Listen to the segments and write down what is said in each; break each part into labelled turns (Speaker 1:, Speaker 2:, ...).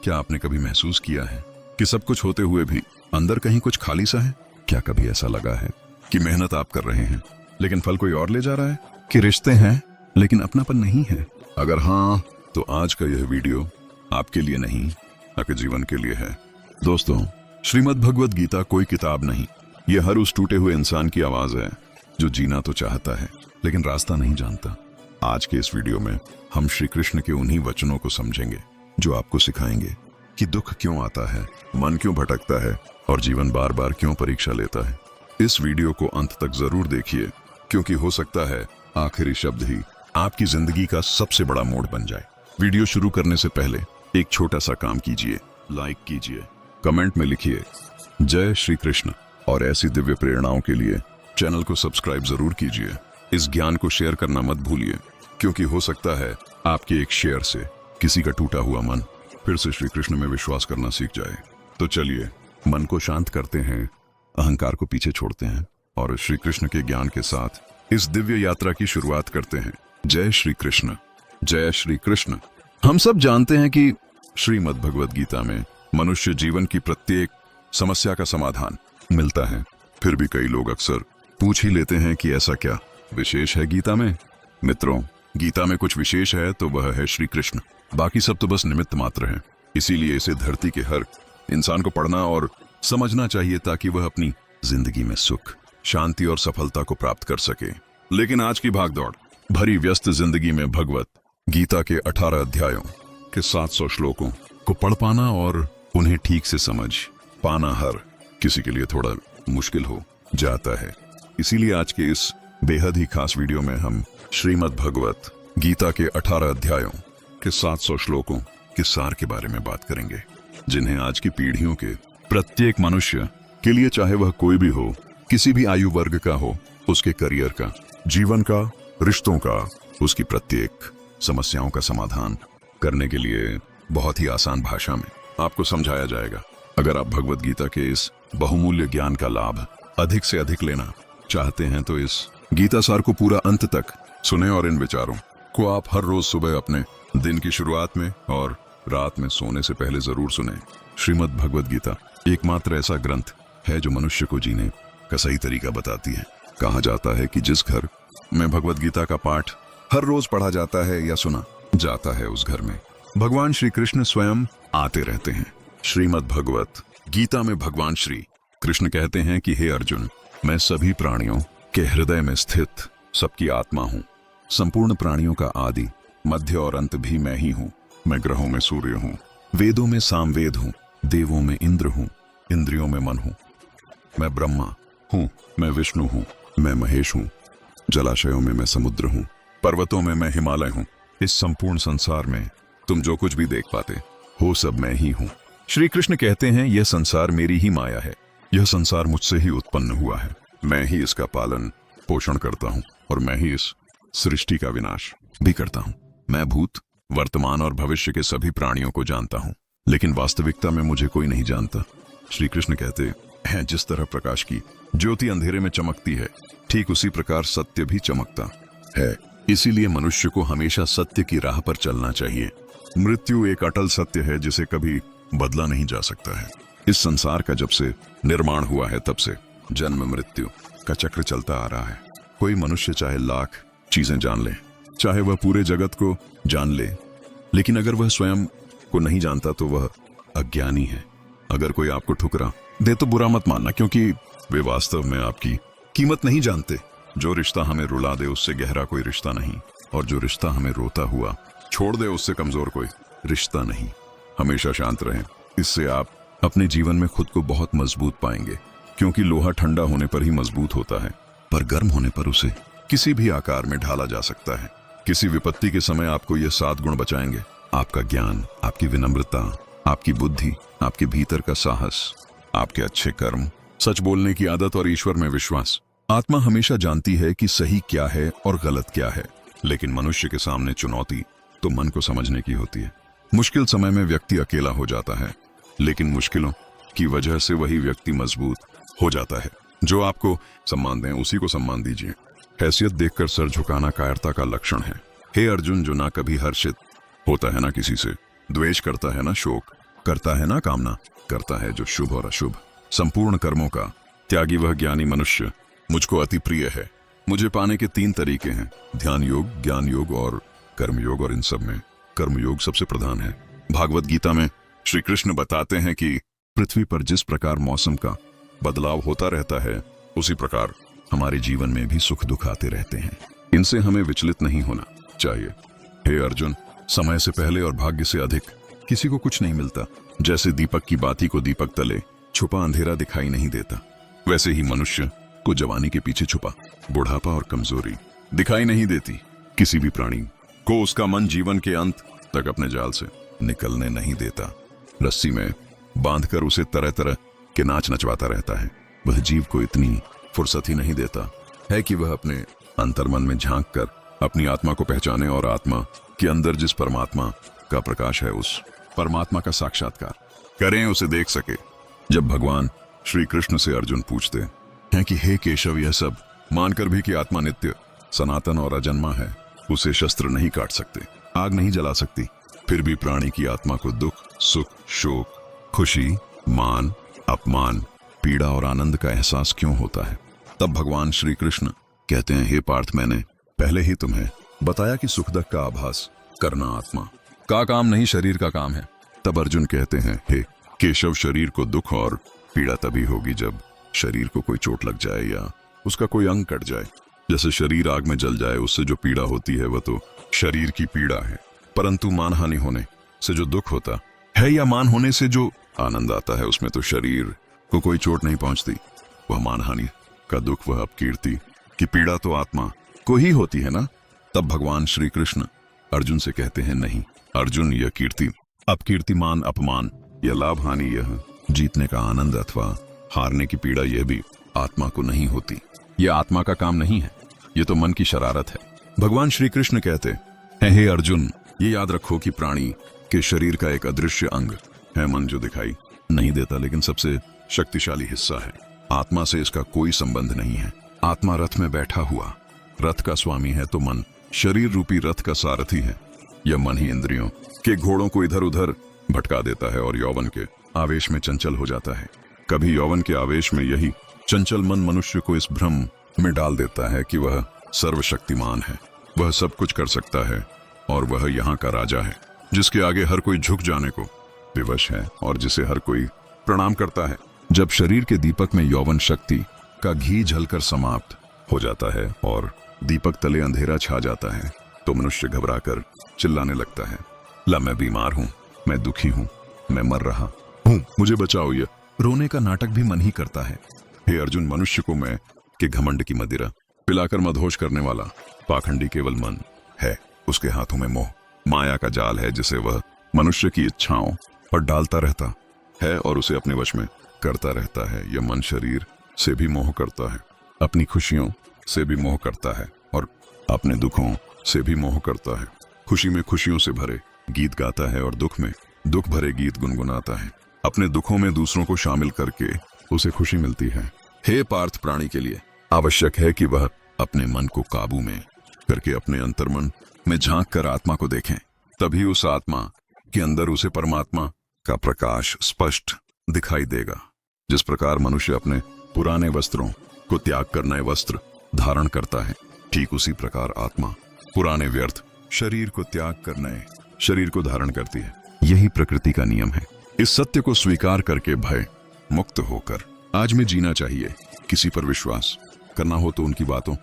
Speaker 1: क्या आपने कभी महसूस किया है कि सब कुछ होते हुए भी अंदर कहीं कुछ खाली सा है? क्या कभी ऐसा लगा है कि मेहनत आप कर रहे हैं लेकिन फल कोई और ले जा रहा है? कि रिश्ते हैं लेकिन अपनापन नहीं है? अगर हाँ, तो आज का यह वीडियो आपके लिए नहीं, आपके जीवन के लिए है। दोस्तों, श्रीमद् भगवद गीता कोई किताब नहीं, ये हर उस टूटे हुए इंसान की आवाज है जो जीना तो चाहता है लेकिन रास्ता नहीं जानता। आज के इस वीडियो में हम श्री कृष्ण के उन्हीं वचनों को समझेंगे जो आपको सिखाएंगे कि दुख क्यों आता है, मन क्यों भटकता है और जीवन बार बार क्यों परीक्षा लेता है। इस वीडियो को अंत तक जरूर देखिए, क्योंकि हो सकता है आखिरी शब्द ही आपकी जिंदगी का सबसे बड़ा मोड़ बन जाए। वीडियो शुरू करने से पहले एक छोटा सा काम कीजिए, लाइक कीजिए, कमेंट में लिखिए जय श्री कृष्ण और ऐसी दिव्य प्रेरणाओं के लिए चैनल को सब्सक्राइब जरूर कीजिए। इस ज्ञान को शेयर करना मत भूलिए, क्योंकि हो सकता है आपके एक शेयर से किसी का टूटा हुआ मन फिर से श्री कृष्ण में विश्वास करना सीख जाए। तो चलिए मन को शांत करते हैं, अहंकार को पीछे छोड़ते हैं और श्री कृष्ण के ज्ञान के साथ इस दिव्य यात्रा की शुरुआत करते हैं। जय श्री कृष्ण, जय श्री कृष्ण। हम सब जानते हैं कि श्रीमद् भगवद गीता में मनुष्य जीवन की प्रत्येक समस्या का समाधान मिलता है। फिर भी कई लोग अक्सर पूछ ही लेते हैं कि ऐसा क्या विशेष है गीता में? मित्रों, गीता में कुछ विशेष है तो वह है श्री कृष्ण, बाकी सब तो बस निमित्त मात्र है। इसीलिए इसे धरती के हर इंसान को पढ़ना और समझना चाहिए ताकि वह अपनी जिंदगी में सुख, शांति और सफलता को प्राप्त कर सके। लेकिन आज की भागदौड़ भरी व्यस्त जिंदगी में भगवत गीता के 18 अध्यायों के 700 श्लोकों को पढ़ पाना और उन्हें ठीक से समझ पाना हर किसी के लिए थोड़ा मुश्किल हो जाता है। इसीलिए आज के इस बेहद ही खास वीडियो में हम श्रीमद् भगवत गीता के 18 अध्यायों के 700 श्लोकों के सार के बारे में बात करेंगे, जिन्हें आज की पीढ़ियों के प्रत्येक मनुष्य के लिए, चाहे वह कोई भी हो, किसी भी आयु वर्ग का हो, उसके करियर का, जीवन का, रिश्तों का, उसकी प्रत्येक समस्याओं का समाधान करने के लिए बहुत ही आसान भाषा में आपको समझाया जाएगा। अगर आप भगवद गीता के इस बहुमूल्य ज्ञान का लाभ अधिक से अधिक लेना चाहते हैं तो इस गीता सार को पूरा अंत तक सुने और इन विचारों को आप हर रोज सुबह अपने दिन की शुरुआत में और रात में सोने से पहले जरूर सुने। श्रीमद् भगवद गीता एकमात्र ऐसा ग्रंथ है जो मनुष्य को जीने का सही तरीका बताती है। कहा जाता है कि जिस घर में भगवद गीता का पाठ हर रोज पढ़ा जाता है या सुना जाता है, उस घर में भगवान श्री कृष्ण स्वयं आते रहते हैं। श्रीमद् भगवत गीता में भगवान श्री कृष्ण कहते हैं कि हे अर्जुन, मैं सभी प्राणियों के हृदय में स्थित सबकी आत्मा हूँ। संपूर्ण प्राणियों का आदि, मध्य और अंत भी मैं ही हूँ। मैं ग्रहों में सूर्य हूँ, वेदों में सामवेद हूँ, देवों में इंद्र हूँ, इंद्रियों में मन हूँ। मैं ब्रह्मा हूँ, मैं विष्णु हूँ, मैं महेश हूँ। जलाशयों में मैं समुद्र हूँ, पर्वतों में मैं हिमालय हूँ। इस संपूर्ण संसार में तुम जो कुछ भी देख पाते हो सब मैं ही हूँ। श्री कृष्ण कहते हैं यह संसार मेरी ही माया है, यह संसार मुझसे ही उत्पन्न हुआ है। मैं ही इसका पालन पोषण करता हूँ और मैं ही इस सृष्टि का विनाश भी करता हूँ। मैं भूत, वर्तमान और भविष्य के सभी प्राणियों को जानता हूँ, लेकिन वास्तविकता में मुझे कोई नहीं जानता। श्री कृष्ण कहते हैं जिस तरह प्रकाश की ज्योति अंधेरे में चमकती है, ठीक उसी प्रकार सत्य भी चमकता है। इसीलिए मनुष्य को हमेशा सत्य की राह पर चलना चाहिए। मृत्यु एक अटल सत्य है जिसे कभी बदला नहीं जा सकता है। इस संसार का जब से निर्माण हुआ है तब से जन्म मृत्यु का चक्र चलता आ रहा है। कोई मनुष्य चाहे लाख चीजें जान ले, चाहे वह पूरे जगत को जान ले, लेकिन अगर वह स्वयं को नहीं जानता तो वह अज्ञानी है। अगर कोई आपको ठुकरा दे तो बुरा मत मानना, क्योंकि वे वास्तव में आपकी कीमत नहीं जानते। जो रिश्ता हमें रुला दे उससे गहरा कोई रिश्ता नहीं, और जो रिश्ता हमें रोता हुआ छोड़ दे उससे कमजोर कोई रिश्ता नहीं। हमेशा शांत रहें, इससे आप अपने जीवन में खुद को बहुत मजबूत पाएंगे, क्योंकि लोहा ठंडा होने पर ही मजबूत होता है, पर गर्म होने पर उसे किसी भी आकार में ढाला जा सकता है। किसी विपत्ति के समय आपको ये 7 गुण बचाएंगे: आपका ज्ञान, आपकी विनम्रता, आपकी बुद्धि, आपके भीतर का साहस, आपके अच्छे कर्म, सच बोलने की आदत और ईश्वर में विश्वास। आत्मा हमेशा जानती है कि सही क्या है और गलत क्या है, लेकिन मनुष्य के सामने चुनौती तो मन को समझने की होती है। मुश्किल समय में व्यक्ति अकेला हो जाता है, लेकिन मुश्किलों की वजह से वही व्यक्ति मजबूत हो जाता है। जो आपको सम्मान दें उसी को सम्मान दीजिए। हैसियत देखकर सर झुकाना कायरता का लक्षण है। हे अर्जुन, जो ना कभी हर्षित होता है ना किसी से द्वेष करता है ना शोक करता है ना कामना, करता है जो शुभ और अशुभ, संपूर्ण कर्मों का त्यागी वह ज्ञानी मनुष्य मुझको अति प्रिय है। मुझे पाने के 3 तरीके हैं, ध्यान योग, ज्ञान योग और कर्मयोग, और इन सब में कर्मयोग सबसे प्रधान है। भागवत गीता में श्री कृष्ण बताते हैं कि पृथ्वी पर जिस प्रकार मौसम का बदलाव होता रहता है, उसी प्रकार हमारे जीवन में भी सुख दुख आते रहते हैं। इनसे हमें विचलित नहीं होना चाहिए। हे अर्जुन, समय से पहले और भाग्य से अधिक किसी को कुछ नहीं मिलता। जैसे दीपक की बाती को दीपक तले छुपा अंधेरा दिखाई नहीं देता, वैसे ही मनुष्य को जवानी के पीछे छुपा बुढ़ापा और कमजोरी दिखाई नहीं देती। किसी भी प्राणी को उसका मन जीवन के अंत तक अपने जाल से निकलने नहीं देता। रस्सी में बांधकर उसे तरह तरह के नाच नचवाता रहता है। वह जीव को इतनी फुर्सत ही नहीं देता है कि वह अपने अंतर्मन में झांक कर अपनी आत्मा को पहचाने और आत्मा के अंदर जिस परमात्मा का प्रकाश है, उस परमात्मा का साक्षात्कार करें, उसे देख सके। जब भगवान श्री कृष्ण से अर्जुन पूछते हैं कि हे केशव, यह सब मानकर भी कि आत्मा नित्य सनातन और अजन्मा है, उसे शस्त्र नहीं काट सकते, आग नहीं जला सकती, फिर भी प्राणी की आत्मा को दुख, सुख, शोक, खुशी, मान, अपमान, पीड़ा और आनंद का एहसास क्यों होता है? तब भगवान श्री कृष्ण कहते हैं, हे पार्थ, मैंने पहले ही तुम्हें बताया कि सुख दुख का आभास करना आत्मा का काम नहीं, शरीर का काम है। तब अर्जुन कहते हैं, हे केशव, शरीर को दुख और पीड़ा तभी होगी जब शरीर को कोई चोट लग जाए या उसका कोई अंग कट जाए। जैसे शरीर आग में जल जाए, उससे जो पीड़ा होती है वह तो शरीर की पीड़ा है, परंतु मानहानि होने से जो दुख होता है या मान होने से जो आनंद आता है, उसमें तो शरीर को कोई चोट नहीं पहुंचती। वह मानहानि का दुख, वह अपकीर्ति की पीड़ा तो आत्मा को ही होती है ना। तब भगवान श्री कृष्ण अर्जुन से कहते हैं, नहीं अर्जुन, यह कीर्ति, अपकीर्ति, मान, अपमान, यह लाभ हानि, यह जीतने का आनंद अथवा हारने की पीड़ा, यह भी आत्मा को नहीं होती। यह आत्मा का काम नहीं है, यह तो मन की शरारत है। भगवान श्री कृष्ण कहते हैं, हे अर्जुन, ये याद रखो कि प्राणी के शरीर का एक अदृश्य अंग है मन, जो दिखाई नहीं देता लेकिन सबसे शक्तिशाली हिस्सा है। आत्मा से इसका कोई संबंध नहीं है। आत्मा रथ में बैठा हुआ रथ का स्वामी है, तो मन शरीर रूपी रथ का सारथी है। यह मन ही इंद्रियों के घोड़ों को इधर उधर भटका देता है और यौवन के आवेश में चंचल हो जाता है। कभी यौवन के आवेश में यही चंचल मन मनुष्य को इस भ्रम में डाल देता है कि वह सर्वशक्तिमान है, वह सब कुछ कर सकता है और वह यहाँ का राजा है, जिसके आगे हर कोई झुक जाने को विवश है और जिसे हर कोई प्रणाम करता है। जब शरीर के दीपक में यौवन शक्ति का घी जलकर समाप्त हो जाता है और दीपक तले अंधेरा छा जाता है, तो मनुष्य घबराकर चिल्लाने लगता है, ला मैं बीमार हूँ, मैं दुखी हूँ, मैं मर रहा हूँ, मुझे बचाओ। यह रोने का नाटक भी मन ही करता है। हे अर्जुन, मनुष्य को मैं के घमंड की मदिरा पिलाकर मदहोश करने वाला पाखंडी केवल मन है। उसके हाथों में मोह माया का जाल है, जिसे वह मनुष्य की इच्छाओं पर डालता रहता है और उसे अपने वश में करता रहता है। यह मन शरीर से भी मोह करता है, अपनी खुशियों से भी मोह करता है और अपने दुखों से भी मोह करता है। खुशी में खुशियों से भरे गीत गाता है और दुख में दुख भरे गीत गुनगुनाता है। अपने दुखों में दूसरों को शामिल करके उसे खुशी मिलती है। हे पार्थ, प्राणी के लिए आवश्यक है कि वह अपने मन को काबू में करके अपने अंतर्मन में झांक कर आत्मा को देखें, तभी उस आत्मा के अंदर उसे परमात्मा का प्रकाश स्पष्ट दिखाई देगा। जिस प्रकार मनुष्य अपने पुराने वस्त्रों को त्याग कर नए वस्त्र धारण करता है, ठीक उसी प्रकार आत्मा पुराने व्यर्थ शरीर को त्याग कर नए शरीर को धारण करती है। यही प्रकृति का नियम है। इस सत्य को स्वीकार करके भय मुक्त होकर आज में जीना चाहिए। किसी पर विश्वास करना हो तो उनकी बातों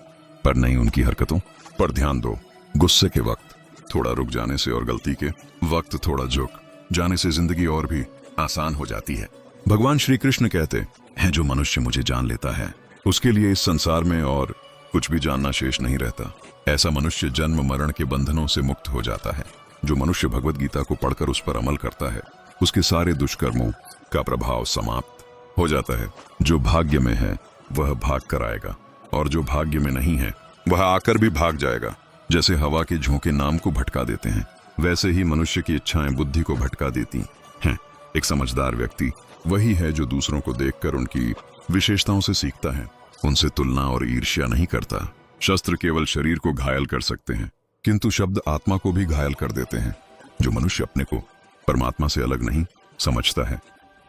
Speaker 1: पर नहीं, उनकी हरकतों पर ध्यान दो। गुस्से के वक्त थोड़ा रुक जाने से और गलती के वक्त थोड़ा झुक जाने से जिंदगी और भी आसान हो जाती है। भगवान श्री कृष्ण कहते हैं, जो मनुष्य मुझे जान लेता है, उसके लिए इस संसार में और कुछ भी जानना शेष नहीं रहता। ऐसा मनुष्य जन्म मरण के बंधनों से मुक्त हो जाता है। जो मनुष्य भगवत गीता को पढ़कर उस पर अमल करता है, उसके सारे दुष्कर्मों का प्रभाव समाप्त हो जाता है। जो भाग्य में है वह भाग कर आएगा और जो भाग्य में नहीं है वह आकर भी भाग जाएगा। जैसे हवा के झोंके नाम को भटका देते हैं, वैसे ही मनुष्य की इच्छाएं बुद्धि को भटका देती हैं। एक समझदार व्यक्ति वही है जो दूसरों को देखकर उनकी विशेषताओं से सीखता है, उनसे तुलना और ईर्ष्या नहीं करता। शस्त्र केवल शरीर को घायल कर सकते हैं, किंतु शब्द आत्मा को भी घायल कर देते हैं। जो मनुष्य अपने को परमात्मा से अलग नहीं समझता है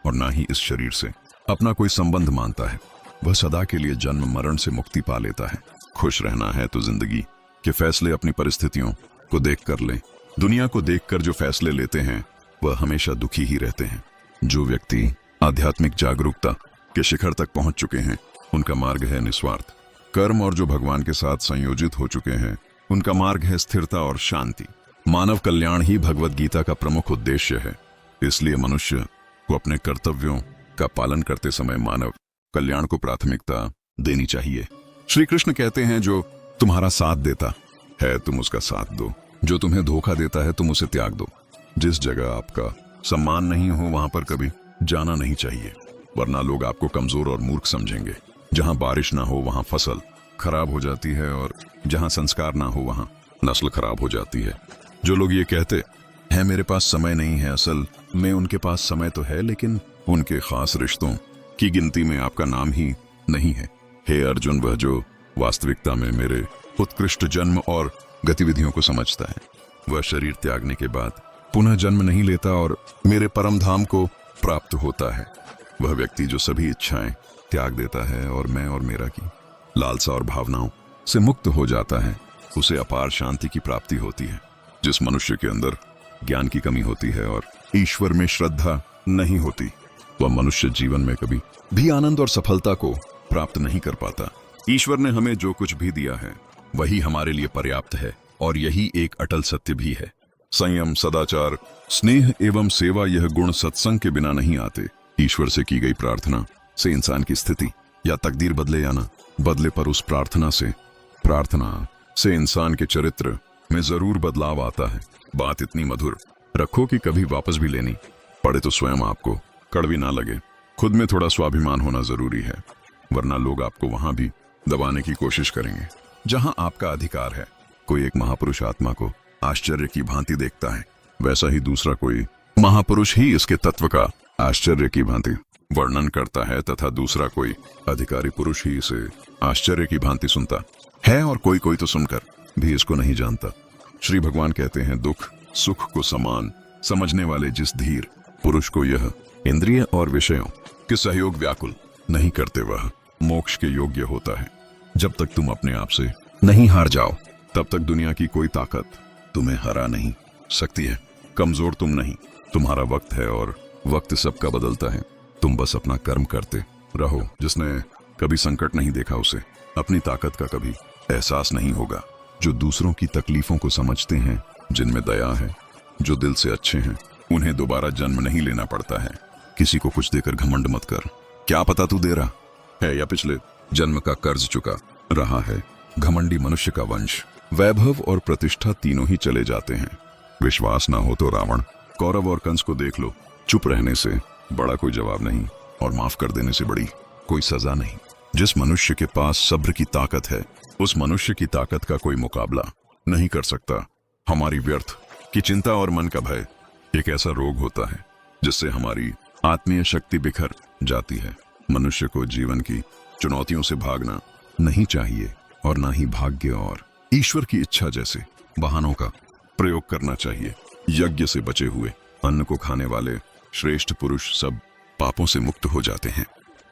Speaker 1: और ना ही इस शरीर से अपना कोई संबंध मानता है। वह सदा के लिए जन्म मरण से मुक्ति पा लेता है। खुश रहना है तो जिंदगी के फैसले अपनी परिस्थितियों को देख कर लें। दुनिया को देखकर जो फैसले लेते हैं वह हमेशा दुखी ही रहते हैं। जो व्यक्ति आध्यात्मिक जागरूकता के शिखर तक पहुंच चुके हैं उनका मार्ग है निस्वार्थ कर्म, और जो भगवान के साथ संयोजित हो चुके हैं उनका मार्ग है स्थिरता और शांति। मानव कल्याण ही भगवत गीता का प्रमुख उद्देश्य है। इसलिए मनुष्य को अपने कर्तव्यों का पालन करते समय मानव कल्याण को प्राथमिकता देनी चाहिए। श्री कृष्ण कहते हैं, जो तुम्हारा साथ देता है तुम उसका साथ दो, जो तुम्हें धोखा देता है तुम उसे त्याग दो। जिस जगह आपका सम्मान नहीं हो वहां पर कभी जाना नहीं चाहिए, वरना लोग आपको कमजोर और मूर्ख समझेंगे। जहां बारिश ना हो वहां फसल खराब हो जाती है, और जहां संस्कार ना हो वहां नस्ल खराब हो जाती है। जो लोग ये कहते हैं मेरे पास समय नहीं है, असल में उनके पास समय तो है लेकिन उनके खास रिश्तों की गिनती में आपका नाम ही नहीं है। हे अर्जुन, वह जो वास्तविकता में मेरे उत्कृष्ट जन्म और गतिविधियों को समझता है वह शरीर त्यागने के बाद पुनः जन्म नहीं लेता और मेरे परम धाम को प्राप्त होता है। वह व्यक्ति जो सभी इच्छाएं त्याग देता है और मैं और मेरा की लालसा और भावनाओं से मुक्त हो जाता है, उसे अपार शांति की प्राप्ति होती है। जिस मनुष्य के अंदर ज्ञान की कमी होती है और ईश्वर में श्रद्धा नहीं होती, वह मनुष्य जीवन में कभी भी आनंद और सफलता को प्राप्त नहीं कर पाता। ईश्वर ने हमें जो कुछ भी दिया है वही हमारे लिए पर्याप्त है, और यही एक अटल सत्य भी है। संयम, सदाचार, स्नेह एवं सेवा, यह गुण सत्संग के बिना नहीं आते। ईश्वर से की गई प्रार्थना से इंसान की स्थिति या तकदीर बदले या ना बदले, पर उस प्रार्थना से इंसान के चरित्र में जरूर बदलाव आता है। बात इतनी मधुर रखो कि कभी वापस भी लेनी पड़े तो स्वयं आपको कड़वी ना लगे। खुद में थोड़ा स्वाभिमान होना जरूरी है, वरना लोग आपको वहां भी दबाने की कोशिश करेंगे जहां आपका अधिकार है। कोई एक महापुरुष आत्मा को आश्चर्य की भांति देखता है, वैसा ही दूसरा कोई महापुरुष ही इसके तत्व का आश्चर्य की भांति वर्णन करता है, तथा दूसरा कोई अधिकारी पुरुष ही इसे आश्चर्य की भांति सुनता है, और कोई कोई तो सुनकर भी इसको नहीं जानता। श्री भगवान कहते हैं, दुख सुख को समान समझने वाले जिस धीर पुरुष को यह इंद्रिय और विषयों के सहयोग व्याकुल नहीं करते वह मोक्ष के योग्य होता है। जब तक तुम अपने आप से नहीं हार जाओ तब तक दुनिया की कोई ताकत तुम्हें हरा नहीं सकती है। कमजोर तुम नहीं, तुम्हारा वक्त है और वक्त सबका बदलता है। तुम बस अपना कर्म करते रहो। जिसने कभी संकट नहीं देखा उसे अपनी ताकत का कभी एहसास नहीं होगा। जो दूसरों की तकलीफों को समझते हैं, जिनमें दया है, जो दिल से अच्छे हैं, उन्हें दोबारा जन्म नहीं लेना पड़ता है। किसी को कुछ देकर घमंड मत कर, क्या पता तू दे रहा है या पिछले जन्म का कर्ज चुका रहा है। घमंडी मनुष्य का वंश, वैभव और प्रतिष्ठा तीनों ही चले जाते हैं। विश्वास ना हो तो रावण, कौरव और कंस को देख लो। चुप रहने से बड़ा कोई जवाब नहीं, और माफ कर देने से बड़ी कोई सजा नहीं। जिस मनुष्य के पास सब्र की ताकत है, उस मनुष्य की ताकत का कोई मुकाबला नहीं कर सकता। हमारी व्यर्थ की चिंता और मन का भय एक ऐसा रोग होता है जिससे हमारी आत्मीय शक्ति बिखर जाती है। मनुष्य को जीवन की चुनौतियों से भागना नहीं चाहिए, और ना ही भाग्य और ईश्वर की इच्छा जैसे बहानों का प्रयोग करना चाहिए। यज्ञ से बचे हुए अन्न को खाने वाले श्रेष्ठ पुरुष सब पापों से मुक्त हो जाते हैं,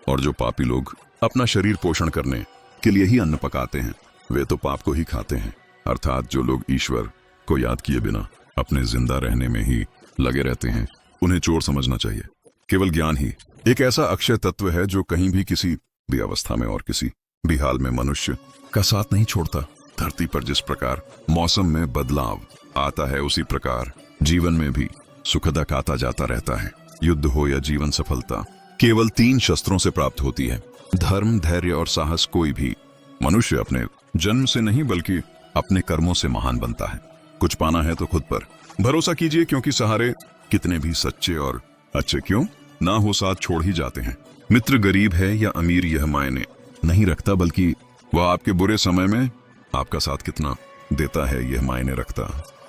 Speaker 1: और जो पापी लोग अपना शरीर पोषण करने के लिए ही अन्न पकाते हैं वे तो पाप को ही खाते हैं। अर्थात जो लोग ईश्वर को याद किए बिना अपने जिंदा रहने में ही लगे रहते हैं, उन्हें चोर समझना चाहिए। केवल ज्ञान ही एक ऐसा अक्षय तत्व है जो कहीं भी किसी भी अवस्था में और किसी भी हाल में मनुष्य का साथ नहीं छोड़ता। धरती पर जिस प्रकार मौसम में बदलाव आता है, उसी प्रकार जीवन में भी सुखदक आता जाता रहता है। युद्ध हो या जीवन सफलता केवल 3 शस्त्रों से प्राप्त होती है, धर्म, धैर्य और साहस। कोई भी मनुष्य अपने जन्म से नहीं बल्कि अपने कर्मों से महान बनता है। कुछ पाना है तो खुद पर भरोसा कीजिए, क्योंकि सहारे कितने भी सच्चे और अच्छे क्यों ना हो साथ छोड़ ही जाते हैं। मित्र गरीब है या अमीर यह मायने नहीं रखता, बल्कि वह आपके बुरे समय में आपका साथ कितना देता है यह मायने रखता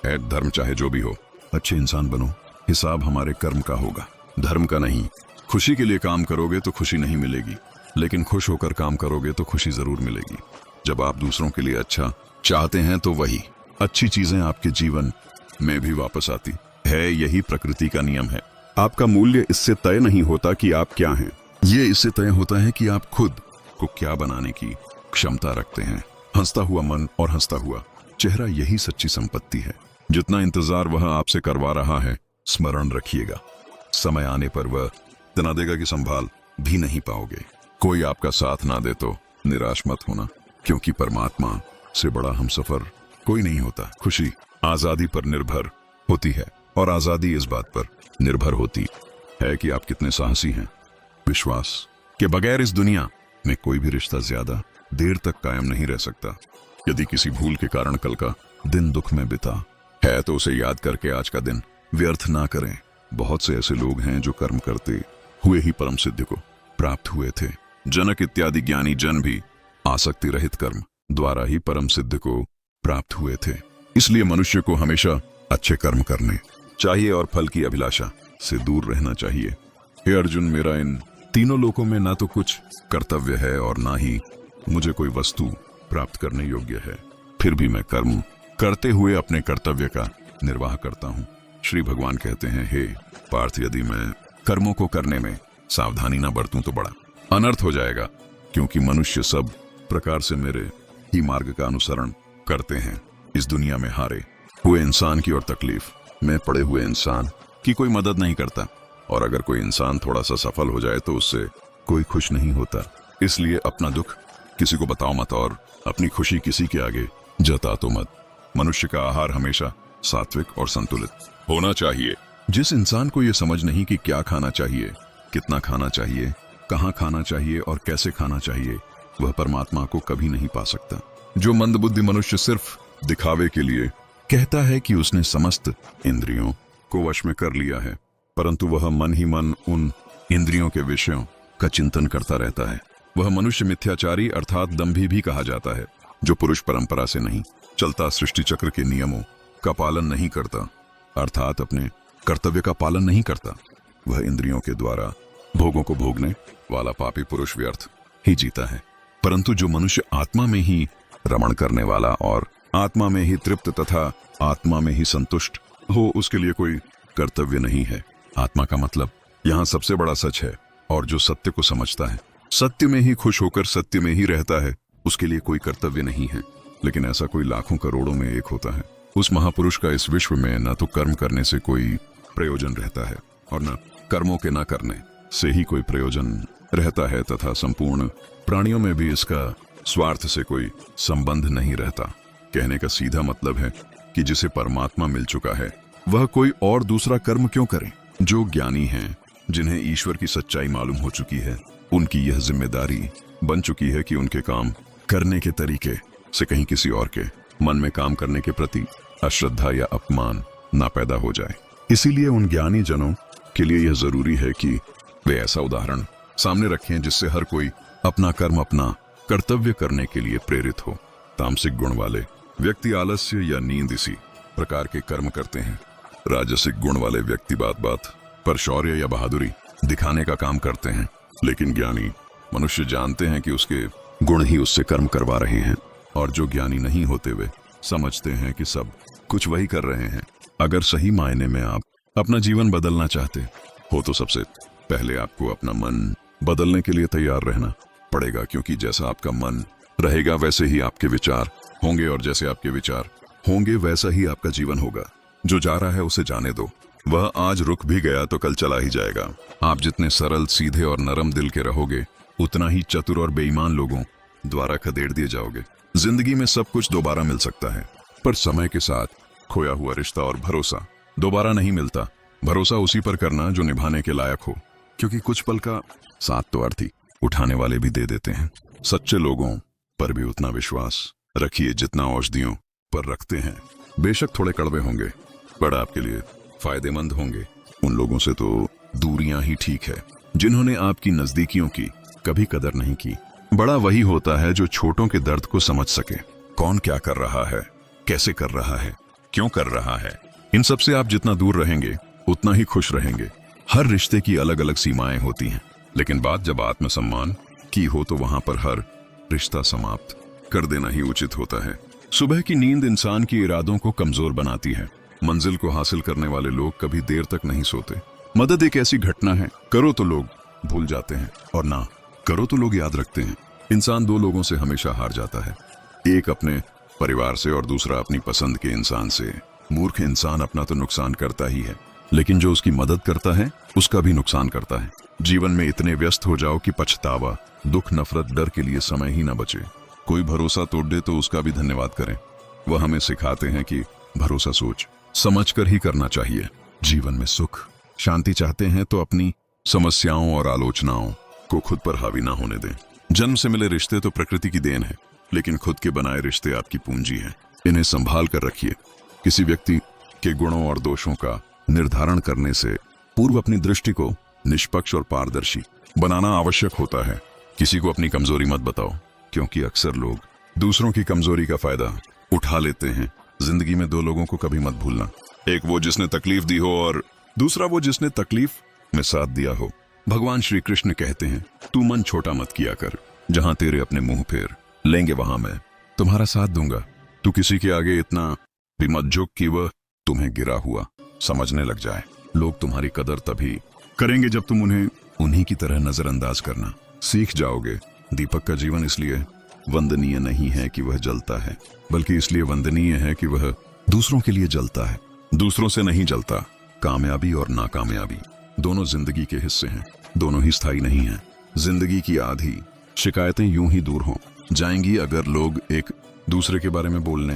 Speaker 1: है। धर्म चाहे जो भी हो, अच्छे इंसान बनो, हिसाब हमारे कर्म का होगा, धर्म का नहीं। खुशी के लिए काम करोगे तो खुशी नहीं मिलेगी, लेकिन खुश होकर काम करोगे तो खुशी जरूर मिलेगी। जब आप दूसरों के लिए अच्छा चाहते हैं तो वही अच्छी चीजें आपके जीवन में भी वापस आती है। यही प्रकृति का नियम है। आपका मूल्य इससे तय नहीं होता कि आप क्या हैं, ये इससे तय होता है कि आप खुद को क्या बनाने की क्षमता रखते हैं। हंसता हुआ मन और हंसता हुआ चेहरा, यही सच्ची संपत्ति है। जितना इंतजार वह आपसे करवा रहा है, स्मरण रखिएगा, समय आने पर वह इतना देगा कि संभाल भी नहीं पाओगे। कोई आपका साथ ना दे तो निराश मत होना, क्योंकि परमात्मा से बड़ा हमसफर कोई नहीं होता। खुशी आजादी पर निर्भर होती है, और आजादी इस बात पर निर्भर होती है कि आप कितने साहसी हैं। विश्वास के बगैर इस दुनिया में कोई भी रिश्ता ज्यादा देर तक कायम नहीं रह सकता। यदि किसी भूल के कारण कल का दिन दुख में बिता है तो उसे याद करके आज का दिन व्यर्थ ना करें। बहुत से ऐसे लोग हैं जो कर्म करते हुए ही परम सिद्धि को प्राप्त हुए थे। जनक इत्यादि ज्ञानी जन भी आसक्ति रहित कर्म द्वारा ही परम सिद्धि को प्राप्त हुए थे। इसलिए मनुष्य को हमेशा अच्छे कर्म करने चाहिए और फल की अभिलाषा से दूर रहना चाहिए। हे अर्जुन, मेरा इन तीनों लोकों में ना तो कुछ कर्तव्य है और ना ही मुझे कोई वस्तु प्राप्त करने योग्य है, फिर भी मैं कर्म करते हुए अपने कर्तव्य का निर्वाह करता हूँ। श्री भगवान कहते हैं, हे पार्थ, यदि मैं कर्मों को करने में सावधानी ना बरतूं तो बड़ा अनर्थ हो जाएगा, क्योंकि मनुष्य सब प्रकार से मेरे ही मार्ग का अनुसरण करते हैं। इस दुनिया में हारे हुए इंसान की और तकलीफ में पड़े हुए इंसान की कोई मदद नहीं करता, और अगर कोई इंसान थोड़ा सा सफल हो जाए तो उससे कोई खुश नहीं होता। इसलिए अपना दुख किसी को बताओ मत और अपनी खुशी किसी के आगे जता तो मत। मनुष्य का आहार हमेशा सात्विक और संतुलित होना चाहिए। जिस इंसान को यह समझ नहीं कि क्या खाना चाहिए, कितना खाना चाहिए, कहाँ खाना चाहिए और कैसे खाना चाहिए, वह परमात्मा को कभी नहीं पा सकता। जो मंदबुद्धि मनुष्य सिर्फ दिखावे के लिए कहता है कि उसने समस्त इंद्रियों को वश में कर लिया है, परंतु वह मन ही मन उन इंद्रियों के विषयों का चिंतन करता रहता है, वह मनुष्य मिथ्याचारी अर्थात दंभी भी कहा जाता है। जो पुरुष परंपरा से नहीं चलता, सृष्टि चक्र के नियमों का पालन नहीं करता, अर्थात अपने कर्तव्य का पालन नहीं करता, वह इंद्रियों के द्वारा भोगों को भोगने वाला पापी पुरुष व्यर्थ ही जीता है। परंतु जो मनुष्य आत्मा में ही रमण करने वाला और आत्मा में ही तृप्त तथा आत्मा में ही संतुष्ट हो, उसके लिए कोई कर्तव्य नहीं है। आत्मा का मतलब यहाँ सबसे बड़ा सच है, और जो सत्य को समझता है, सत्य में ही खुश होकर सत्य में ही रहता है, उसके लिए कोई कर्तव्य नहीं है। लेकिन ऐसा कोई लाखों करोड़ों में एक होता है। उस महापुरुष का इस विश्व में न तो कर्म करने से कोई प्रयोजन रहता है और न कर्मों के न करने से ही कोई प्रयोजन रहता है, तथा संपूर्ण प्राणियों में भी इसका स्वार्थ से कोई संबंध नहीं रहता। कहने का सीधा मतलब है कि जिसे परमात्मा मिल चुका है वह कोई और दूसरा कर्म क्यों करे। जो ज्ञानी हैं, जिन्हें ईश्वर की सच्चाई मालूम हो चुकी है, उनकी यह जिम्मेदारी बन चुकी है कि उनके काम करने के तरीके से कहीं किसी और के मन में काम करने के प्रति अश्रद्धा या अपमान ना पैदा हो जाए। इसीलिए उन ज्ञानी जनों के लिए यह जरूरी है कि वे ऐसा उदाहरण सामने रखें जिससे हर कोई अपना कर्म, अपना कर्तव्य करने के लिए प्रेरित हो। तामसिक गुण वाले व्यक्ति आलस्य या नींद इसी प्रकार के कर्म करते हैं। राजसिक गुण वाले व्यक्ति बात बात पर शौर्य या बहादुरी दिखाने का काम करते हैं। लेकिन ज्ञानी मनुष्य जानते हैं कि उसके गुण ही उससे कर्म करवा रहे हैं, और जो ज्ञानी नहीं होते वे समझते हैं कि सब कुछ वही कर रहे हैं। अगर सही मायने में आप अपना जीवन बदलना चाहते हो तो सबसे पहले आपको अपना मन बदलने के लिए तैयार रहना पड़ेगा, क्योंकि जैसा आपका मन रहेगा वैसे ही आपके विचार होंगे, और जैसे आपके विचार होंगे वैसा ही आपका जीवन होगा। जो जा रहा है उसे जाने दो, वह आज रुक भी गया तो कल चला ही जाएगा। आप जितने सरल, सीधे और नरम दिल के रहोगे, उतना ही चतुर और बेईमान लोगों द्वारा खदेड़ दिए जाओगे। जिंदगी में सब कुछ दोबारा मिल सकता है, पर समय के साथ खोया हुआ रिश्ता और भरोसा दोबारा नहीं मिलता। भरोसा उसी पर करना जो निभाने के लायक हो, क्योंकि कुछ पल का साथ तो अर्थी उठाने वाले भी दे देते हैं। सच्चे लोगों पर भी उतना विश्वास रखिए जितना औषधियों पर रखते हैं। बेशक थोड़े कड़वे होंगे, पर आपके लिए फायदेमंद होंगे। उन लोगों से तो दूरियां ही ठीक है जिन्होंने आपकी नजदीकियों की कभी कदर नहीं की। बड़ा वही होता है जो छोटों के दर्द को समझ सके। कौन क्या कर रहा है, कैसे कर रहा है, क्यों कर रहा है, इन सब से आप जितना दूर रहेंगे उतना ही खुश रहेंगे। हर रिश्ते की अलग अलग सीमाएं होती हैं, लेकिन बात जब आत्मसम्मान की हो तो वहां पर हर रिश्ता समाप्त कर देना ही उचित होता है। सुबह की नींद इंसान की इरादों को कमजोर बनाती है। मंजिल को हासिल करने वाले लोग कभी देर तक नहीं सोते। मदद एक ऐसी घटना है, करो तो लोग भूल जाते हैं और ना करो तो लोग याद रखते हैं। इंसान दो लोगों से हमेशा हार जाता है, एक अपने परिवार से और दूसरा अपनी पसंद के इंसान से। मूर्ख इंसान अपना तो नुकसान करता ही है, लेकिन जो उसकी मदद करता है उसका भी नुकसान करता है। जीवन में इतने व्यस्त हो जाओ कि पछतावा, दुख, नफरत, डर के लिए समय ही ना बचे। कोई भरोसा तोड़ दे तो उसका भी धन्यवाद करें। वह हमें सिखाते हैं कि भरोसा सोच समझ कर ही करना चाहिए। जीवन में सुख शांति चाहते हैं तो अपनी समस्याओं और आलोचनाओं को खुद पर हावी ना होने दें। जन्म से मिले रिश्ते तो प्रकृति की देन है, लेकिन खुद के बनाए रिश्ते आपकी पूंजी हैं। इन्हें संभाल कर रखिए। किसी व्यक्ति के गुणों और दोषों का निर्धारण करने से पूर्व अपनी दृष्टि को निष्पक्ष और पारदर्शी बनाना आवश्यक होता है। किसी को अपनी कमजोरी मत बताओ, क्योंकि अक्सर लोग दूसरों की कमजोरी का फायदा उठा लेते हैं। जिंदगी में दो लोगों को कभी मत भूलना, एक वो जिसने तकलीफ दी हो और दूसरा वो जिसने तकलीफ में साथ दिया हो। भगवान श्री कृष्ण कहते हैं, तू मन छोटा मत किया कर, जहां तेरे अपने मुंह फेर लेंगे वहां मैं तुम्हारा साथ दूंगा। तू किसी के आगे इतना भी मत झुक कि वह तुम्हें गिरा हुआ समझने लग जाए। लोग तुम्हारी कदर तभी करेंगे जब तुम उन्हें उन्हीं की तरह नजरअंदाज करना सीख जाओगे। दीपक का जीवन इसलिए वंदनीय नहीं है कि वह जलता है, बल्कि इसलिए वंदनीय है कि वह दूसरों के लिए जलता है, दूसरों से नहीं जलता। कामयाबी और नाकामयाबी दोनों जिंदगी के हिस्से हैं, दोनों ही स्थायी नहीं हैं। जिंदगी की आधी शिकायतें यूं ही दूर हो जाएंगी अगर लोग एक दूसरे के बारे में बोलने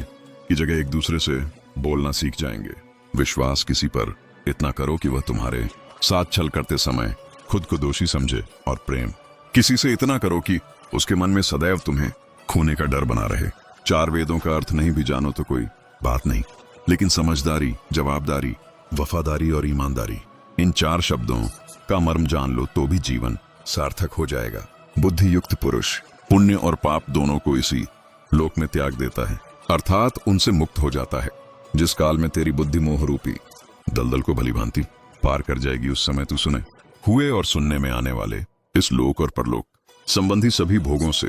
Speaker 1: की जगह एक दूसरे से बोलना सीख जाएंगे। विश्वास किसी पर इतना करो कि वह तुम्हारे साथ छल करते समय खुद को दोषी समझे, और प्रेम किसी से इतना करो कि उसके मन में सदैव तुम्हें खोने का डर बना रहे। चार वेदों का अर्थ नहीं भी जानो तो कोई बात नहीं, लेकिन समझदारी, जवाबदारी, वफादारी और ईमानदारी, इन चार शब्दों का मर्म जान लो तो भी जीवन सार्थक हो जाएगा। बुद्धि युक्त पुरुष पुण्य और पाप दोनों को इसी लोक में त्याग देता है, अर्थात उनसे मुक्त हो जाता है। जिस काल में तेरी बुद्धि मोह रूपी दलदल को भली भांति पार कर जाएगी, उस समय तू सुने हुए और सुनने में आने वाले इस लोक और परलोक संबंधी सभी भोगों से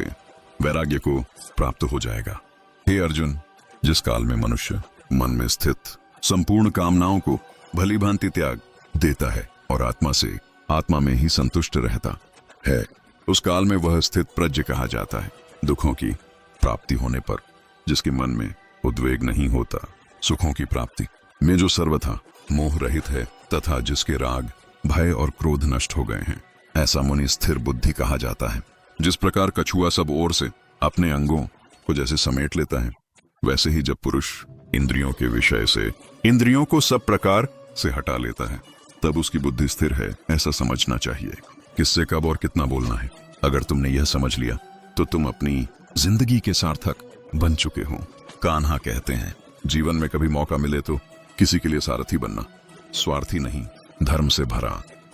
Speaker 1: वैराग्य को प्राप्त हो जाएगा। हे अर्जुन, जिस काल में मनुष्य मन में स्थित संपूर्ण कामनाओं को भली भांति त्याग देता है और आत्मा में ही संतुष्ट रहता है, उस काल में वह स्थित प्रज्ञ कहा जाता है। दुखों की प्राप्ति होने पर जिसके मन में उद्वेग नहीं होता, सुखों की प्राप्ति में जो सर्वथा मोह रहित है तथा जिसके राग, भय और क्रोध नष्ट हो गए हैं, ऐसा मुनि स्थिर बुद्धि कहा जाता है। जिस प्रकार कछुआ सब ओर से अपने अंगों को जैसे समेट लेता है, वैसे ही जब पुरुष इंद्रियों के विषय से इंद्रियों को सब प्रकार से हटा लेता है, तब उसकी बुद्धि स्थिर है, ऐसा समझना चाहिए। किससे कब और कितना बोलना है, अगर तुमने यह समझ लिया तो तुम अपनी जिंदगी के सार्थक बन चुके हो। कान्हा कहते हैं, जीवन में कभी मौका मिले तो किसी के लिए सारथी बनना, स्वार्थी नहीं। धर्म से भरा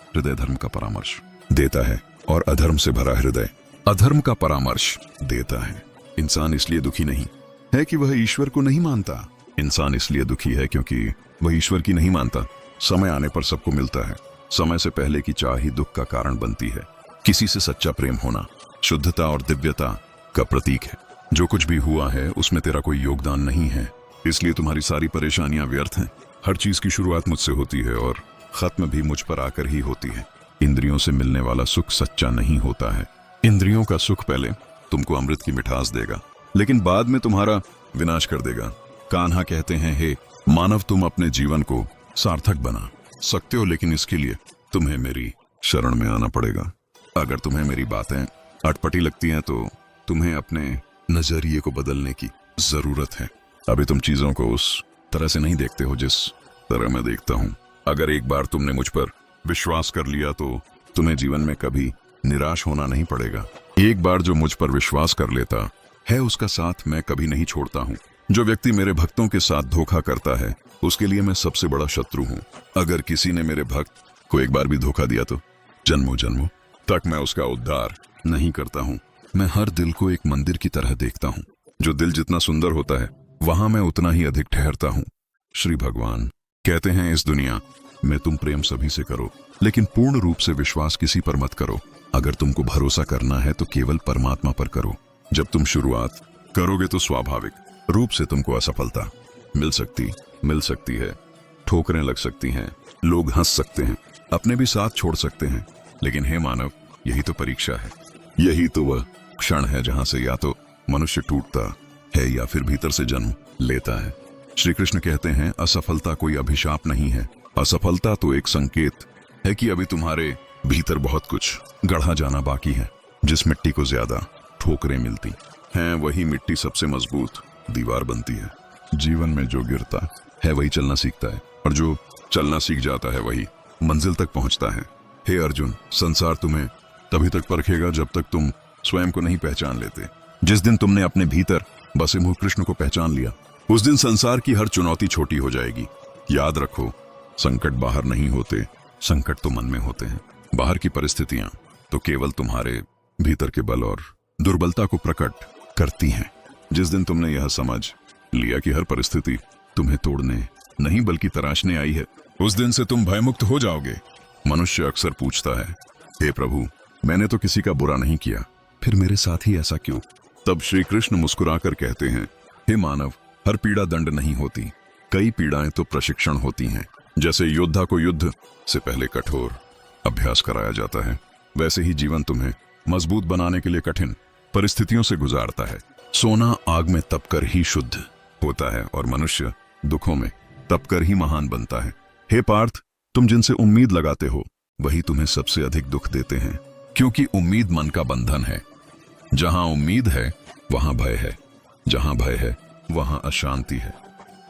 Speaker 1: हृदय धर्म का परामर्श देता है और अधर्म से भरा हृदय अधर्म का परामर्श देता है। इंसान इसलिए दुखी नहीं है कि वह ईश्वर को नहीं मानता, इंसान इसलिए दुखी है क्योंकि वह ईश्वर की नहीं मानता। समय आने पर सबको मिलता है, समय से पहले की चाह ही दुख का कारण बनती है। किसी से सच्चा प्रेम होना शुद्धता और दिव्यता का प्रतीक है। जो कुछ भी हुआ है उसमें तेरा कोई योगदान नहीं है, इसलिए तुम्हारी सारी परेशानियां व्यर्थ हैं। हर चीज की शुरुआत मुझसे होती है और खत्म भी मुझ पर आकर ही होती है। इंद्रियों से मिलने वाला सुख सच्चा नहीं होता है। इंद्रियों का सुख पहले तुमको अमृत की मिठास देगा, लेकिन बाद में तुम्हारा विनाश कर देगा। कान्हा कहते हैं, हे मानव, तुम अपने जीवन को सार्थक बना सकते हो, लेकिन इसके लिए तुम्हें मेरी शरण में आना पड़ेगा। अगर तुम्हें मेरी बातें अटपटी लगती हैं तो तुम्हें अपने नजरिए को बदलने की जरूरत है। अभी तुम चीजों को उस तरह से नहीं देखते हो जिस तरह मैं देखता हूँ। अगर एक बार तुमने मुझ पर विश्वास कर लिया तो तुम्हें जीवन में कभी निराश होना नहीं पड़ेगा। एक बार जो मुझ पर विश्वास कर लेता है उसका साथ मैं कभी नहीं छोड़ता हूँ। जो व्यक्ति मेरे भक्तों के साथ धोखा करता है उसके लिए मैं सबसे बड़ा शत्रु हूँ। अगर किसी ने मेरे भक्त को एक बार भी धोखा दिया तो जन्मों जन्मों तक मैं उसका उद्धार नहीं करता हूँ। मैं हर दिल को एक मंदिर की तरह देखता हूँ। जो दिल जितना सुंदर होता है वहां मैं उतना ही अधिक ठहरता हूँ। श्री भगवान कहते हैं, इस दुनिया में तुम प्रेम सभी से करो, लेकिन पूर्ण रूप से विश्वास किसी पर मत करो। अगर तुमको भरोसा करना है तो केवल परमात्मा पर करो। जब तुम शुरुआत करोगे तो स्वाभाविक रूप से तुमको असफलता मिल सकती है, ठोकरें लग सकती हैं, लोग हंस सकते हैं, अपने भी साथ छोड़ सकते हैं, लेकिन हे मानव, यही तो परीक्षा है। यही तो वह क्षण है जहां से या तो मनुष्य टूटता है या फिर भीतर से जन्म लेता है। श्री कृष्ण कहते हैं, असफलता कोई अभिशाप नहीं है। असफलता तो एक संकेत है कि अभी तुम्हारे भीतर बहुत कुछ गढ़ा जाना बाकी है। जिस मिट्टी को ज्यादा ठोकरें मिलती हैं, वही मिट्टी सबसे मजबूत दीवार बनती है। जीवन में जो गिरता है वही चलना सीखता है, और जो चलना सीख जाता है वही मंजिल तक पहुंचता है। हे अर्जुन, संसार तुम्हें तभी तक परखेगा जब तक तुम स्वयं को नहीं पहचान लेते। जिस दिन तुमने अपने भीतर बसे हुए कृष्ण को पहचान लिया, उस दिन संसार की हर चुनौती छोटी हो जाएगी। याद रखो, संकट बाहर नहीं होते, संकट तो मन में होते हैं। बाहर की परिस्थितियां तो केवल तुम्हारे भीतर के बल और दुर्बलता को प्रकट करती हैं। जिस दिन तुमने यह समझ लिया कि हर परिस्थिति तुम्हें तोड़ने नहीं बल्कि तराशने आई है, उस दिन से तुम भयमुक्त हो जाओगे। मनुष्य अक्सर पूछता है, हे प्रभु, मैंने तो किसी का बुरा नहीं किया, फिर मेरे साथ ही ऐसा क्यों? तब श्री कृष्ण मुस्कुराकर कहते हैं, हे मानव, हर पीड़ा दंड नहीं होती, कई पीड़ाएं तो प्रशिक्षण होती हैं। जैसे योद्धा को युद्ध से पहले कठोर अभ्यास कराया जाता है, वैसे ही जीवन तुम्हें मजबूत बनाने के लिए कठिन परिस्थितियों से गुजारता है। सोना आग में तपकर ही शुद्ध होता है और मनुष्य दुखों में तपकर ही महान बनता है। हे पार्थ, तुम जिनसे उम्मीद लगाते हो वही तुम्हें सबसे अधिक दुख देते हैं, क्योंकि उम्मीद मन का बंधन है। जहां उम्मीद है वहां भय है, जहां भय है वहां अशांति है।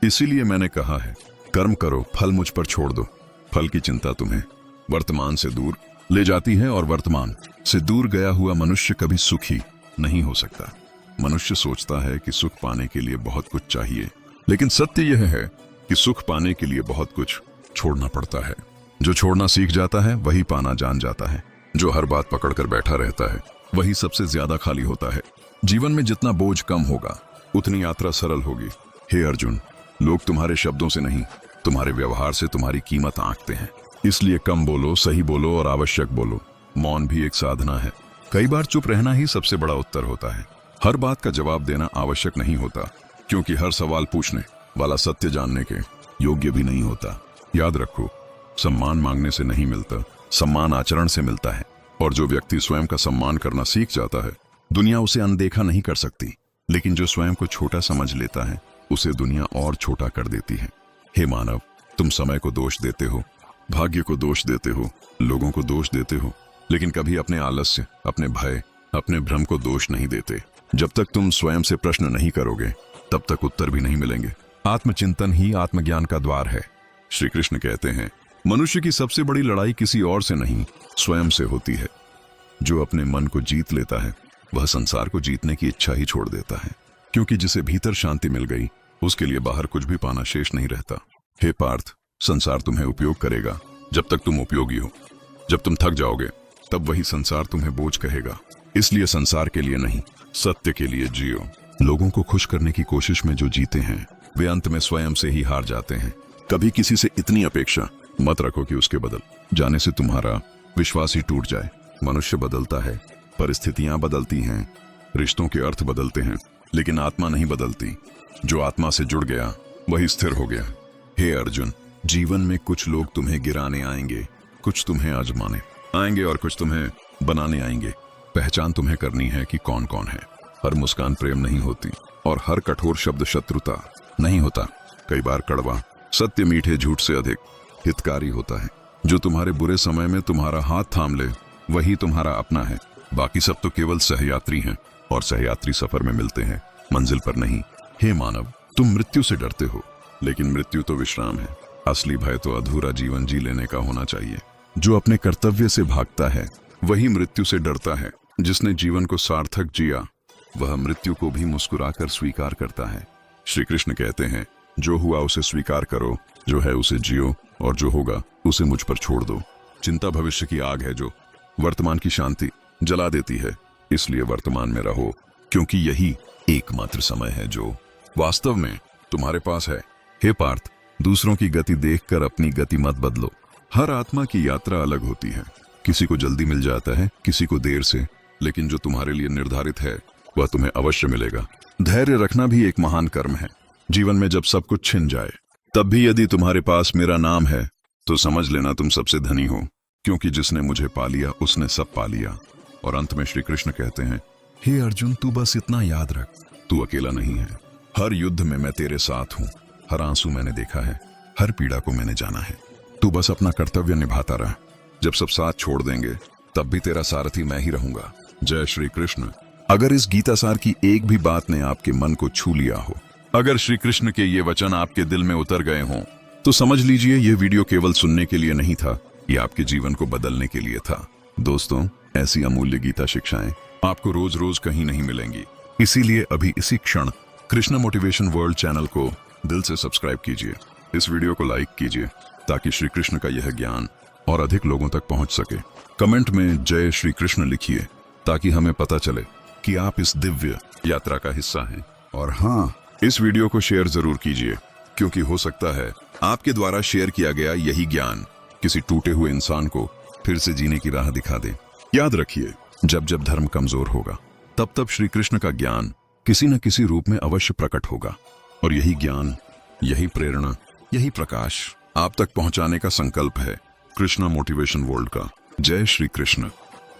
Speaker 1: इसीलिए मैंने कहा है, कर्म करो, फल मुझ पर छोड़ दो। फल की चिंता तुम्हें वर्तमान से दूर ले जाती है, और वर्तमान से दूर गया हुआ मनुष्य कभी सुखी नहीं हो सकता। मनुष्य सोचता है कि सुख पाने के लिए बहुत कुछ चाहिए, लेकिन सत्य यह है कि सुख पाने के लिए बहुत कुछ छोड़ना पड़ता है। जो छोड़ना सीख जाता है वही पाना जान जाता है। जो हर बात पकड़कर बैठा रहता है वही सबसे ज्यादा खाली होता है। जीवन में जितना बोझ कम होगा उतनी यात्रा सरल होगी। हे अर्जुन, लोग तुम्हारे शब्दों से नहीं, तुम्हारे व्यवहार से तुम्हारी कीमत आंकते हैं। इसलिए कम बोलो, सही बोलो और आवश्यक बोलो। मौन भी एक साधना है। कई बार चुप रहना ही सबसे बड़ा उत्तर होता है। हर बात का जवाब देना आवश्यक नहीं होता, क्योंकि हर सवाल पूछने वाला सत्य जानने के योग्य भी नहीं होता। याद रखो, सम्मान मांगने से नहीं मिलता, सम्मान आचरण से मिलता है। और जो व्यक्ति स्वयं का सम्मान करना सीख जाता है, दुनिया उसे अनदेखा नहीं कर सकती। लेकिन जो स्वयं को छोटा समझ लेता है, उसे दुनिया और छोटा कर देती है। हे मानव, तुम समय को दोष देते हो, भाग्य को दोष देते हो, लोगों को दोष देते हो, लेकिन कभी अपने आलस्य, अपने भय, अपने भ्रम को दोष नहीं देते। जब तक तुम स्वयं से प्रश्न नहीं करोगे, तब तक उत्तर भी नहीं मिलेंगे। आत्मचिंतन ही आत्मज्ञान का द्वार है। श्री कृष्ण कहते हैं, मनुष्य की सबसे बड़ी लड़ाई किसी और से नहीं, स्वयं से होती है। जो अपने मन को जीत लेता है, वह संसार को जीतने की इच्छा ही छोड़ देता है, क्योंकि जिसे भीतर शांति मिल गई, उसके लिए बाहर कुछ भी पाना शेष नहीं रहता। हे पार्थ, संसार तुम्हें उपयोग करेगा जब तक तुम उपयोगी हो। जब तुम थक जाओगे, तब वही संसार तुम्हें बोझ कहेगा। इसलिए संसार के लिए नहीं, सत्य के लिए जियो। लोगों को खुश करने की कोशिश में जो जीते हैं, वे अंत में स्वयं से ही हार जाते हैं। कभी किसी से इतनी अपेक्षा मत रखो कि उसके बदल जाने से तुम्हारा विश्वास ही टूट जाए। मनुष्य बदलता है, परिस्थितियां बदलती हैं, रिश्तों के अर्थ बदलते हैं, लेकिन आत्मा नहीं बदलती। जो आत्मा से जुड़ गया वही स्थिर हो गया। हे अर्जुन, जीवन में कुछ लोग तुम्हें गिराने आएंगे, कुछ तुम्हें आजमाने आएंगे और कुछ तुम्हें बनाने आएंगे। पहचान तुम्हें करनी है कि कौन कौन है। हर मुस्कान प्रेम नहीं होती और हर कठोर शब्द शत्रुता नहीं होता। कई बार कड़वा सत्य मीठे झूठ से अधिक हितकारी होता है। जो तुम्हारे बुरे समय में तुम्हारा हाथ थाम ले, वही तुम्हारा अपना है। बाकी सब तो केवल सहयात्री हैं, और सहयात्री सफर में मिलते हैं, मंजिल पर नहीं। हे मानव, तुम मृत्यु से डरते हो, लेकिन मृत्यु तो विश्राम है। असली भय तो अधूरा जीवन जी लेने का होना चाहिए। जो अपने कर्तव्य से भागता है वही मृत्यु से डरता है। जिसने जीवन को सार्थक जिया, वह मृत्यु को भी मुस्कुराकर स्वीकार करता है। श्री कृष्ण कहते हैं, जो हुआ उसे स्वीकार करो, जो है उसे जियो, और जो होगा उसे मुझ पर छोड़ दो। चिंता भविष्य की आग है जो वर्तमान की शांति जला देती है। इसलिए वर्तमान में रहो, क्योंकि यही एकमात्र समय है जो वास्तव में तुम्हारे पास है। हे पार्थ, दूसरों की गति देखकर अपनी गति मत बदलो। हर आत्मा की यात्रा अलग होती है। किसी को जल्दी मिल जाता है, किसी को देर से, लेकिन जो तुम्हारे लिए निर्धारित है वह तुम्हें अवश्य मिलेगा। धैर्य रखना भी एक महान कर्म है। जीवन में जब सब कुछ छिन जाए, तब भी यदि तुम्हारे पास मेरा नाम है तो समझ लेना तुम सबसे धनी हो, क्योंकि जिसने मुझे पा लिया उसने सब पा लिया। और अंत में श्री कृष्ण कहते हैं, हे अर्जुन, तू बस इतना याद रख, तू अकेला नहीं है। हर युद्ध में मैं तेरे साथ हूं। हर आंसू मैंने देखा है, हर पीड़ा को मैंने जाना है। तू बस अपना कर्तव्य निभाता रह। जब सब साथ छोड़ देंगे तब भी तेरा सारथी मैं ही रहूंगा। जय श्री कृष्ण। अगर इस गीता सार की एक भी बात ने आपके मन को छू लिया हो, अगर श्री कृष्ण के ये वचन आपके दिल में उतर गए हों, तो समझ लीजिए ये वीडियो केवल सुनने के लिए नहीं था, ये आपके जीवन को बदलने के लिए था। दोस्तों, ऐसी अमूल्य गीता शिक्षाएं आपको रोज रोज कहीं नहीं मिलेंगी। इसीलिए अभी इसी क्षण कृष्ण मोटिवेशन वर्ल्ड चैनल को दिल से सब्सक्राइब कीजिए। इस वीडियो को लाइक कीजिए ताकि श्री कृष्ण का यह ज्ञान और अधिक लोगों तक पहुंच सके। कमेंट में जय श्री कृष्ण लिखिए ताकि हमें पता चले कि आप इस दिव्य यात्रा का हिस्सा हैं। और हाँ, इस वीडियो को शेयर जरूर कीजिए, क्योंकि हो सकता है आपके द्वारा शेयर किया गया यही ज्ञान किसी टूटे हुए इंसान को फिर से जीने की राह दिखा दे। याद रखिए, जब जब धर्म कमजोर होगा तब तब श्री कृष्ण का ज्ञान किसी न किसी रूप में अवश्य प्रकट होगा। और यही ज्ञान, यही प्रेरणा, यही प्रकाश आप तक पहुंचाने का संकल्प है कृष्णा मोटिवेशन वर्ल्ड का। जय श्री कृष्ण।